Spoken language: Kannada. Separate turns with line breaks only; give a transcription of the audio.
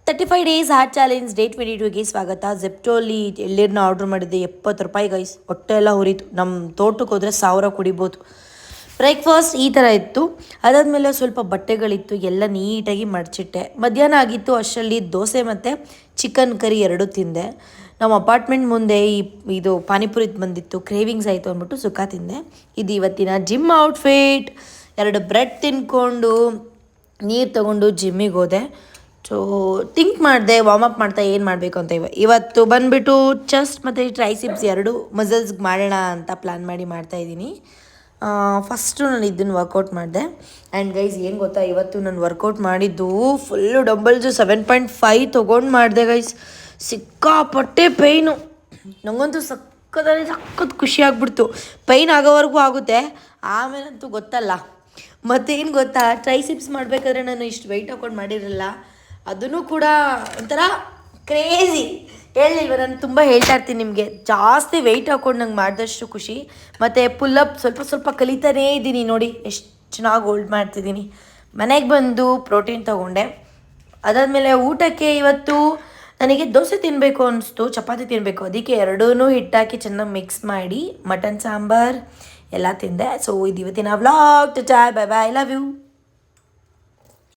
35 ಡೇಸ್ ಹಾರ್ಟ್ ಚಾಲೆಂಜ್ ಡೇ 22ಗೆ ಸ್ವಾಗತ. ಜೆಪ್ಟೋಲಿ ಎಳ್ಳೀರನ್ನ ಆರ್ಡ್ರ್ ಮಾಡಿದ್ದೆ, 70 ರೂಪಾಯಿ ಗೈಸ್. ಹೊಟ್ಟೆ ಎಲ್ಲ ಹುರಿತು. ನಮ್ಮ ತೋಟಕ್ಕೆ ಹೋದರೆ 1000 ಕುಡಿಬೋದು. ಬ್ರೇಕ್ಫಾಸ್ಟ್ ಈ ಥರ ಇತ್ತು. ಅದಾದಮೇಲೆ ಸ್ವಲ್ಪ ಬಟ್ಟೆಗಳಿತ್ತು, ಎಲ್ಲ ನೀಟಾಗಿ ಮಡಚಿಟ್ಟೆ. ಮಧ್ಯಾಹ್ನ ಆಗಿತ್ತು, ಅಷ್ಟರಲ್ಲಿ ದೋಸೆ ಮತ್ತು ಚಿಕನ್ ಕರಿ ಎರಡೂ ತಿಂದೆ. ನಮ್ಮ ಅಪಾರ್ಟ್ಮೆಂಟ್ ಮುಂದೆ ಇದು ಪಾನಿಪುರಿದು ಬಂದಿತ್ತು, ಕ್ರೇವಿಂಗ್ಸ್ ಆಯಿತು ಅಂದ್ಬಿಟ್ಟು ಸುಕ್ಕ ತಿಂದೆ. ಇದು ಇವತ್ತಿನ ಜಿಮ್ ಔಟ್ಫಿಟ್. 2 ಬ್ರೆಡ್ ತಿನ್ಕೊಂಡು ನೀರು ತೊಗೊಂಡು ಜಿಮ್ಮಿಗೆ ಹೋದೆ. ಸೊ ಥಿಂಕ್ ಮಾಡಿದೆ, ವಾರ್ಮಪ್ ಮಾಡ್ತಾ ಏನು ಮಾಡಬೇಕು ಅಂತ. ಇವತ್ತು ಬಂದುಬಿಟ್ಟು ಚೆಸ್ಟ್ ಮತ್ತು ಟ್ರೈಸಿಪ್ಸ್ ಎರಡು ಮಸಲ್ಸ್ಗೆ ಮಾಡೋಣ ಅಂತ ಪ್ಲ್ಯಾನ್ ಮಾಡಿ ಮಾಡ್ತಾಯಿದ್ದೀನಿ. ಫಸ್ಟು ನಾನು ಇದನ್ನು ವರ್ಕೌಟ್ ಮಾಡಿದೆ. ಆ್ಯಂಡ್ ಗೈಸ್ ಏನು ಗೊತ್ತಾ, ಇವತ್ತು ನಾನು ವರ್ಕೌಟ್ ಮಾಡಿದ್ದು ಫುಲ್ಲು ಡಂಬಲ್ಸು 7.5 ತೊಗೊಂಡು ಮಾಡಿದೆ ಗೈಸ್. ಸಿಕ್ಕಾಪಟ್ಟೆ ಪೈನು. ನನಗಂತೂ ಸಖತ್ತು ಖುಷಿ ಆಗ್ಬಿಡ್ತು. ಪೈನ್ ಆಗೋವರೆಗೂ ಆಗುತ್ತೆ, ಆಮೇಲಂತೂ ಗೊತ್ತಲ್ಲ. ಮತ್ತೇನು ಗೊತ್ತಾ, ಟ್ರೈಸಿಪ್ಸ್ ಮಾಡಬೇಕಾದ್ರೆ ನಾನು ಇಷ್ಟು ವೆಯ್ಟ್ ಹಾಕೊಂಡು ಮಾಡಿರಲ್ಲ. ಅದನ್ನು ಕೂಡ ಒಂಥರ ಕ್ರೇಜಿ. ಹೇಳಿಲ್ವ, ನಾನು ತುಂಬ ಹೇಳ್ತಾ ಇರ್ತೀನಿ ನಿಮಗೆ, ಜಾಸ್ತಿ ವೆಯ್ಟ್ ಹಾಕೊಂಡು ನಂಗೆ ಮಾಡಿದಷ್ಟು ಖುಷಿ. ಮತ್ತು ಪುಲ್ಲಪ್ ಸ್ವಲ್ಪ ಕಲಿತಾನೇ ಇದ್ದೀನಿ. ನೋಡಿ ಎಷ್ಟು ಚೆನ್ನಾಗಿ ಹೋಲ್ಡ್ ಮಾಡ್ತಿದ್ದೀನಿ. ಮನೆಗೆ ಬಂದು ಪ್ರೋಟೀನ್ ತೊಗೊಂಡೆ. ಅದಾದಮೇಲೆ ಊಟಕ್ಕೆ ಇವತ್ತು ನನಗೆ ದೋಸೆ ತಿನ್ನಬೇಕು ಅನಿಸ್ತು, ಚಪಾತಿ ತಿನ್ನಬೇಕು. ಅದಕ್ಕೆ ಎರಡೂ ಹಿಟ್ಟಾಕಿ ಚೆನ್ನಾಗಿ ಮಿಕ್ಸ್ ಮಾಡಿ ಮಟನ್ ಸಾಂಬಾರ್ ಎಲ್ಲ ತಿಂದೆ. ಸೊ ಇದು ಇವತ್ತಿನ vlog. Tata, bye bye, I love you.